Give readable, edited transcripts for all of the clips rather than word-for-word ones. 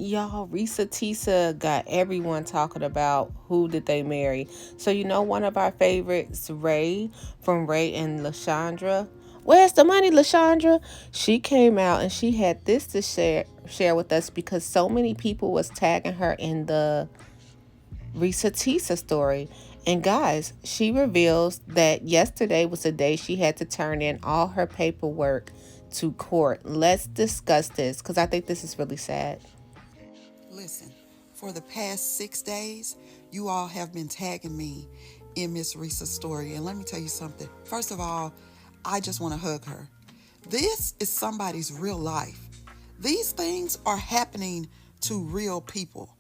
Y'all, Risa Tisa got everyone talking about who did they marry. So one of our favorites, Rae from Rae and Lashondra. Where's the money, Lashondra? She came out and she had this to share with us because so many people was tagging her in the Risa Tisa story. And guys, she reveals that yesterday was the day she had to turn in all her paperwork to court. Let's discuss this because I think this is really sad. Listen, for the past 6 days, you all have been tagging me in Miss Risa's story. And let me tell you something. First of all, I just want to hug her. This is somebody's real life. These things are happening to real people.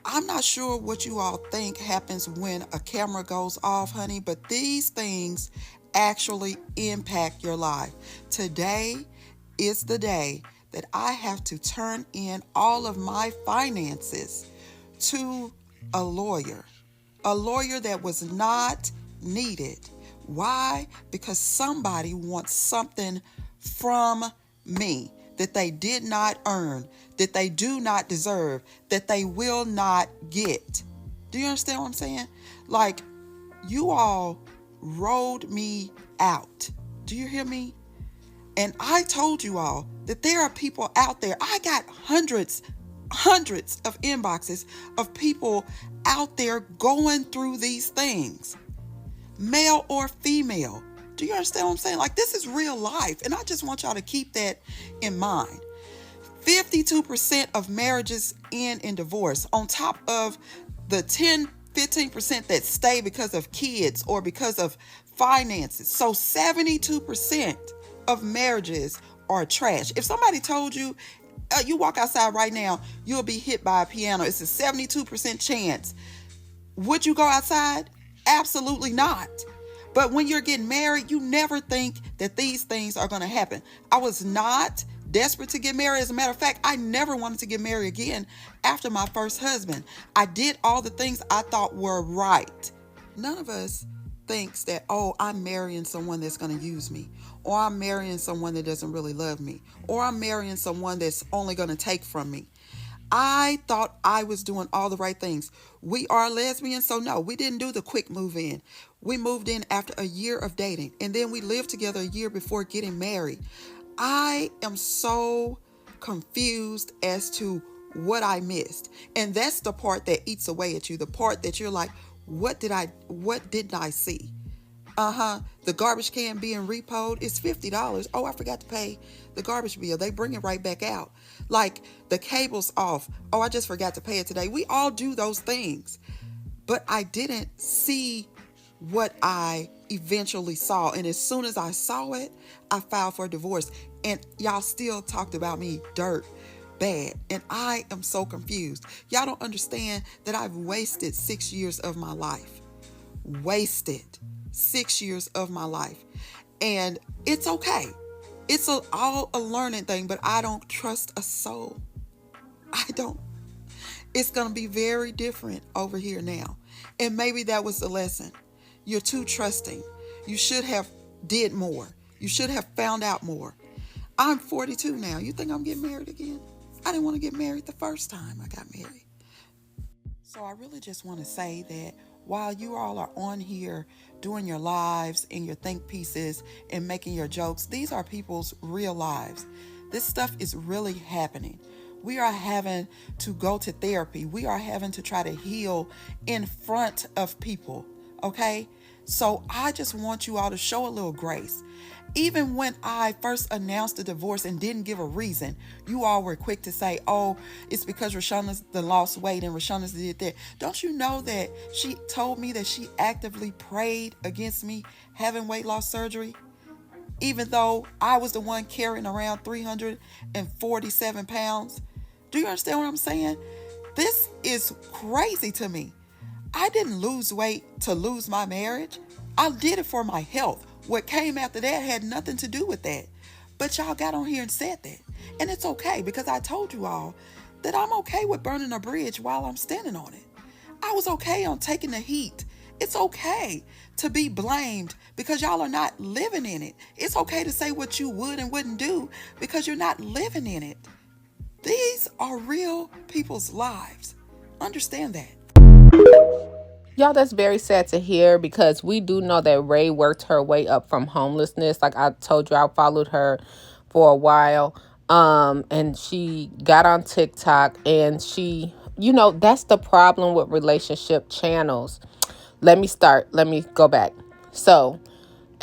I'm not sure what you all think happens when a camera goes off, honey, but these things actually impact your life. Today is the day that I have to turn in all of my finances to a lawyer that was not needed. Why? Because somebody wants something from me that they did not earn, that they do not deserve, that they will not get. Do you understand what I'm saying? Like, you all rolled me out. Do you hear me? And I told you all that there are people out there. I got hundreds of inboxes of people out there going through these things, male or female. Do you understand what I'm saying? Like, this is real life. And I just want y'all to keep that in mind. 52% of marriages end in divorce, on top of the 15% that stay because of kids or because of finances. So 72% of marriages are trash. If somebody told you, you walk outside right now, you'll be hit by a piano, it's a 72% chance. Would you go outside? Absolutely not. But when you're getting married, you never think that these things are going to happen. I was not desperate to get married. As a matter of fact, I never wanted to get married again after my first husband. I did all the things I thought were right. None of us thinks that, oh, I'm marrying someone that's going to use me, or I'm marrying someone that doesn't really love me, or I'm marrying someone that's only going to take from me. I thought I was doing all the right things. We are lesbians, so no, we didn't do the quick move in. We moved in after a year of dating, and then we lived together a year before getting married. I am so confused as to what I missed. And that's the part that eats away at you, the part that you're like, what didn't I see? The garbage can being repoed is $50. Oh, I forgot to pay the garbage bill. They bring it right back out. Like, the cable's off. Oh, I just forgot to pay it today. We all do those things. But I didn't see what I eventually saw. And as soon as I saw it, I filed for divorce. And y'all still talked about me dirt bad. And I am so confused. Y'all don't understand that I've wasted 6 years of my life. Wasted 6 years of my life. And it's okay. It's all a learning thing, but I don't trust a soul. I don't. It's going to be very different over here now. And maybe that was the lesson. You're too trusting. You should have did more. You should have found out more. I'm 42 now. You think I'm getting married again? I didn't want to get married the first time I got married. So I really just want to say that while you all are on here doing your lives and your think pieces and making your jokes, these are people's real lives. This stuff is really happening. We are having to go to therapy. We are having to try to heal in front of people. Okay? So I just want you all to show a little grace. Even when I first announced the divorce and didn't give a reason, you all were quick to say, oh, it's because Rashonda's lost weight and Rashonda's did that. Don't you know that she told me that she actively prayed against me having weight loss surgery? Even though I was the one carrying around 347 pounds. Do you understand what I'm saying? This is crazy to me. I didn't lose weight to lose my marriage. I did it for my health. What came after that had nothing to do with that. But y'all got on here and said that. And it's okay, because I told you all that I'm okay with burning a bridge while I'm standing on it. I was okay on taking the heat. It's okay to be blamed because y'all are not living in it. It's okay to say what you would and wouldn't do because you're not living in it. These are real people's lives. Understand that. Y'all, that's very sad to hear because we do know that Rae worked her way up from homelessness. Like I told you, I followed her for a while. And she got on TikTok and she, that's the problem with relationship channels. Let me go back. So,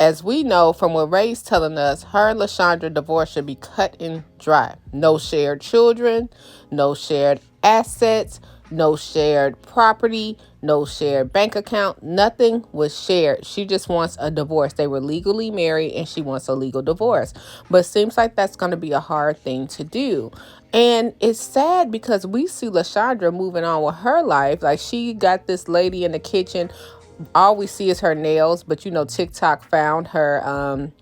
as we know from what Ray's telling us, her and Lashondra divorce should be cut and dry. No shared children, no shared assets, no shared property, no shared bank account. Nothing was shared. She just wants a divorce. They were legally married and she wants a legal divorce. But it seems like that's going to be a hard thing to do. And it's sad because we see Lashondra moving on with her life. Like she got this lady in the kitchen, all we see is her nails, but TikTok found her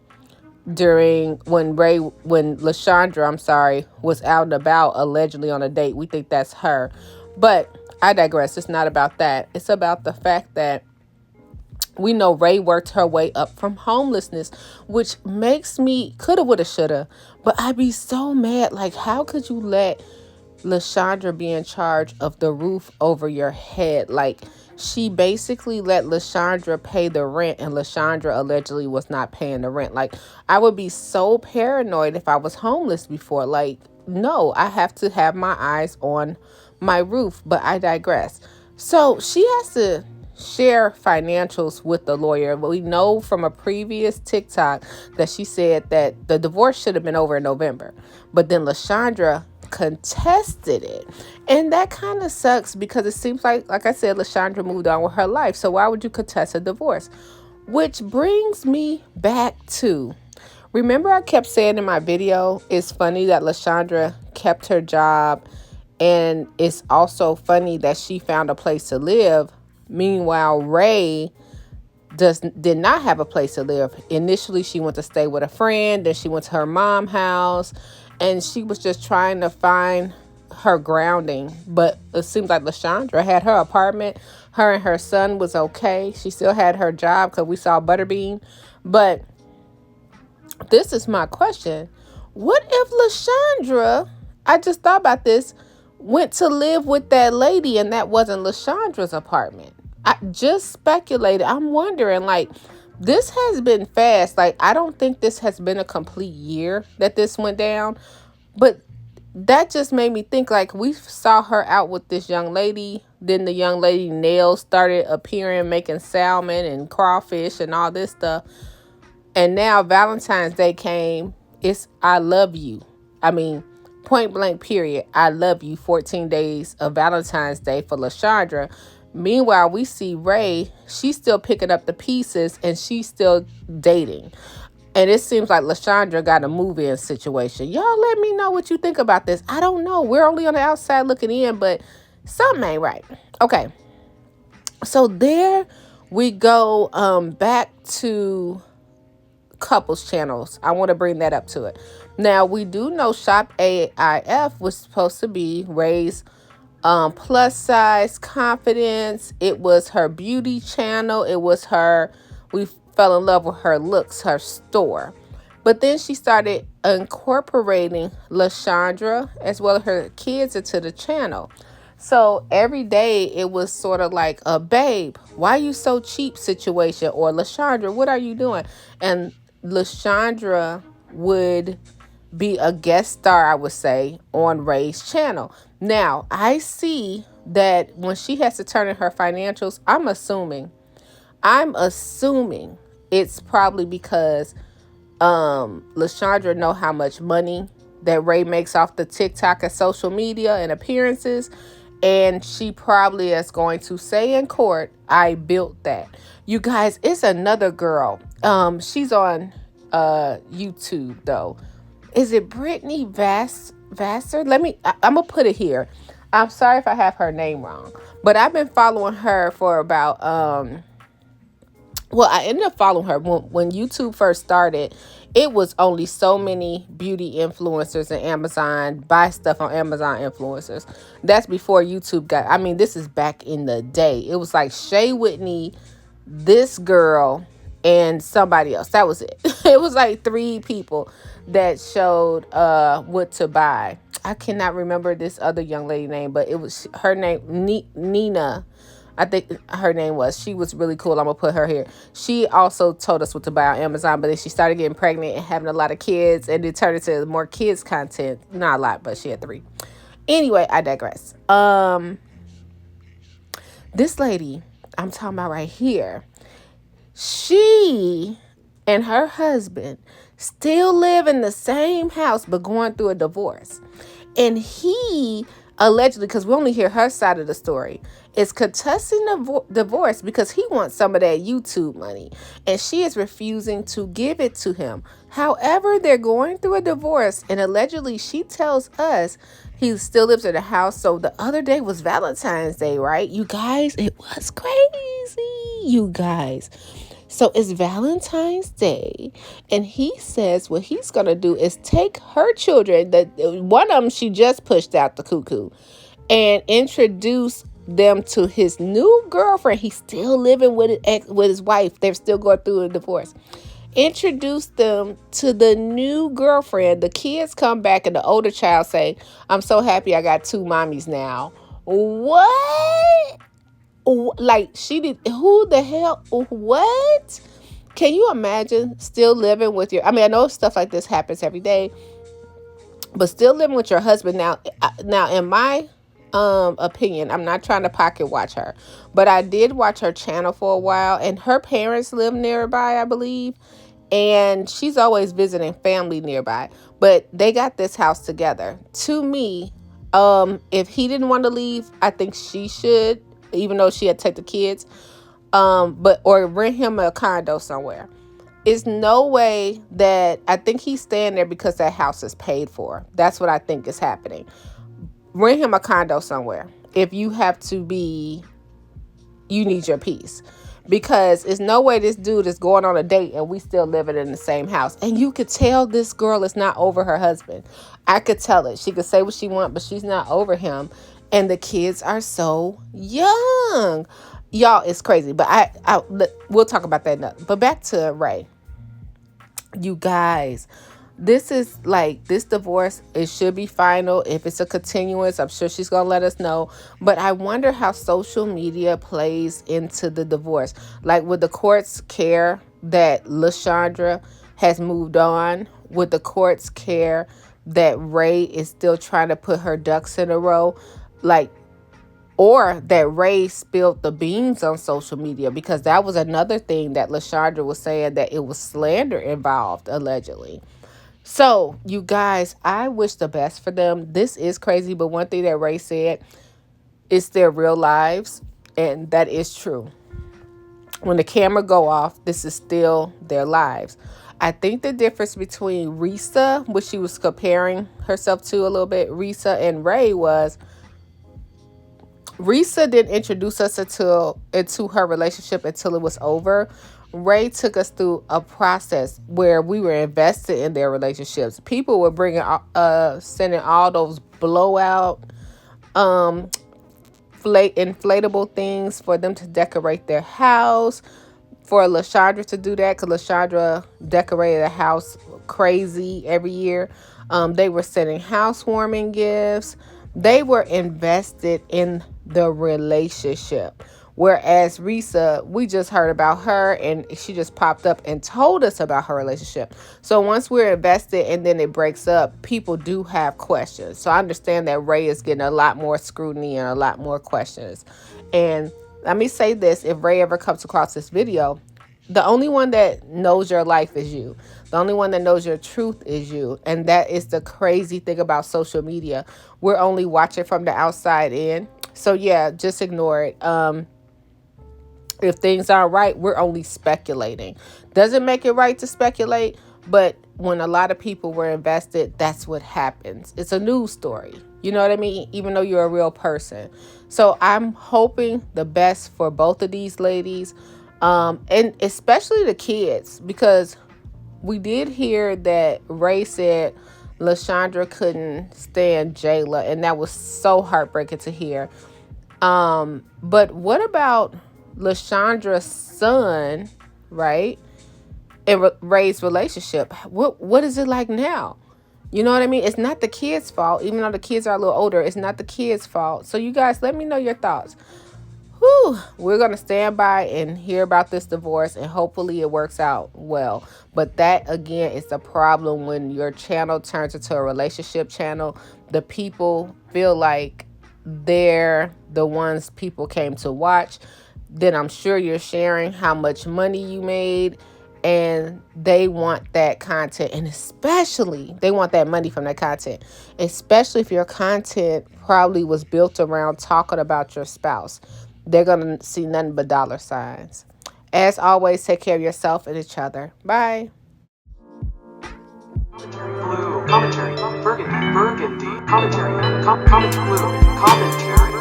during when Lashondra, I'm sorry, was out and about allegedly on a date. We think that's her. But I digress. It's not about that. It's about the fact that we know Rae worked her way up from homelessness, which makes me coulda, woulda, shoulda. But I'd be so mad. Like, how could you let Lashondra be in charge of the roof over your head? Like, she basically let Lashondra pay the rent, and Lashondra allegedly was not paying the rent. Like, I would be so paranoid if I was homeless before. Like, no, I have to have my eyes on my roof. But I digress. So she has to share financials with the lawyer. But we know from a previous TikTok that she said that the divorce should have been over in November. But then Lashondra contested it. And that kind of sucks because it seems like I said, Lashondra moved on with her life. So why would you contest a divorce? Which brings me back to, remember I kept saying in my video, it's funny that Lashondra kept her job, and it's also funny that she found a place to live. Meanwhile, Rae did not have a place to live. Initially, she went to stay with a friend, then she went to her mom's house, and she was just trying to find her grounding. But it seems like Lashondra had her apartment. Her and her son was okay. She still had her job because we saw Butterbean. But this is my question. What if Lashondra, I just thought about this, went to live with that lady and that wasn't Lashondra's apartment? I just speculated. I'm wondering, like, this has been fast. Like, I don't think this has been a complete year that this went down. But that just made me think, like, we saw her out with this young lady. Then the young lady nails started appearing, making salmon and crawfish and all this stuff. And now Valentine's Day came. It's I love you. I mean, point blank period. I love you. 14 days of Valentine's Day for Lashondra. Meanwhile, we see Rae. She's still picking up the pieces and she's still dating. And it seems like Lashondra got a move-in situation. Y'all let me know what you think about this. I don't know. We're only on the outside looking in, but something ain't right. Okay. So there we go back to couples channels. I want to bring that up to it. Now, we do know Shop AIF was supposed to be Rae's plus size confidence. It was her beauty channel. It was her, we fell in love with her looks, her store. But then she started incorporating Lashondra as well as her kids into the channel. So every day it was sort of like a babe, why are you so cheap situation? Or Lashondra, what are you doing? And Lashondra would be a guest star, I would say, on Rae's channel. Now, I see that when she has to turn in her financials, I'm assuming it's probably because Lashondra know how much money that Rae makes off the TikTok and social media and appearances. And she probably is going to say in court, I built that. You guys, it's another girl. She's on YouTube though. Is it Brittany Vassar? I'm going to put it here. I'm sorry if I have her name wrong. But I've been following her for about, I ended up following her when YouTube first started. It was only so many beauty influencers and Amazon, buy stuff on Amazon influencers. That's before YouTube this is back in the day. It was like Shay Whitney, this girl, and somebody else. That was it. It was like 3 people that showed what to buy. I cannot remember this other young lady name, but it was her name, Nina. I think her name was. She was really cool. I'm gonna put her here. She also told us what to buy on Amazon, but then she started getting pregnant and having a lot of kids, and it turned into more kids content. Not a lot, but she had 3. Anyway, I digress. This lady I'm talking about right here, she and her husband still live in the same house but going through a divorce. And he allegedly, because we only hear her side of the story, is contesting the divorce because he wants some of that YouTube money. And she is refusing to give it to him. However, they're going through a divorce. And allegedly, she tells us he still lives in the house. So the other day was Valentine's Day, right? You guys, it was crazy. You guys. So it's Valentine's Day, and he says what he's going to do is take her children, that one of them she just pushed out the cuckoo, and introduce them to his new girlfriend. He's still living with his wife. They're still going through a divorce. Introduce them to the new girlfriend. The kids come back and the older child say, "I'm so happy I got 2 mommies now." What? Like, she did, who the hell, what? Can you imagine still living with your, I mean, I know stuff like this happens every day, but still living with your husband now in my opinion, I'm not trying to pocket watch her, but I did watch her channel for a while, and her parents live nearby, I believe, and she's always visiting family nearby, but they got this house together. To me, if he didn't want to leave, I think she should, even though she had to take the kids, but or rent him a condo somewhere. It's no way that, I think he's staying there because that house is paid for. That's what I think is happening. Rent him a condo somewhere if you have to be, you need your peace. Because it's no way this dude is going on a date and we still living in the same house. And you could tell this girl is not over her husband. I could tell it. She could say what she wants, but she's not over him. And the kids are so young. Y'all, it's crazy. But we'll talk about that now. But back to Rae. You guys, this is like, this divorce, it should be final. If it's a continuance, I'm sure she's gonna let us know. But I wonder how social media plays into the divorce. Like, would the courts care that Lashondra has moved on? Would the courts care that Rae is still trying to put her ducks in a row? Like, or that Rae spilled the beans on social media, because that was another thing that Lashondra was saying, that it was slander involved, allegedly. So, you guys, I wish the best for them. This is crazy, but one thing that Rae said, it's their real lives, and that is true. When the camera go off, this is still their lives. I think the difference between Risa, which she was comparing herself to a little bit, Risa and Rae, was Risa didn't introduce us into her relationship until it was over. Rae took us through a process where we were invested in their relationships. People were sending all those blowout, inflatable things for them to decorate their house. For Lashondra to do that, because Lashondra decorated a house crazy every year. They were sending housewarming gifts. They were invested in the relationship. Whereas Risa, we just heard about her and she just popped up and told us about her relationship. So once we're invested and then it breaks up, people do have questions. So I understand that Rae is getting a lot more scrutiny and a lot more questions. And let me say this, if Rae ever comes across this video, the only one that knows your life is you. The only one that knows your truth is you. And that is the crazy thing about social media. We're only watching from the outside in. So yeah, just ignore it. If things aren't right, we're only speculating. Doesn't make it right to speculate, but when a lot of people were invested, that's what happens. It's a news story. You know what I mean? Even though you're a real person. So I'm hoping the best for both of these ladies. And especially the kids, because we did hear that Rae said Lashondra couldn't stand Jayla, and that was so heartbreaking to hear. But what about Lashandra's son, right? And Rae's relationship? What is it like now? You know what I mean? It's not the kids' fault, even though the kids are a little older. It's not the kids' fault. So you guys, let me know your thoughts. Whew, we're going to stand by and hear about this divorce, and hopefully it works out well. But that, again, is the problem when your channel turns into a relationship channel. The people feel like they're the ones people came to watch. Then I'm sure you're sharing how much money you made, and they want that content, and especially they want that money from that content, especially if your content probably was built around talking about your spouse. They're gonna see nothing but dollar signs. As always, take care of yourself and each other. Bye. Blue commentary, Burgundy commentary, comment blue commentary,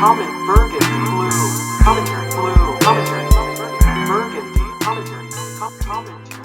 comment Burgundy blue commentary, Burgundy commentary, commentary.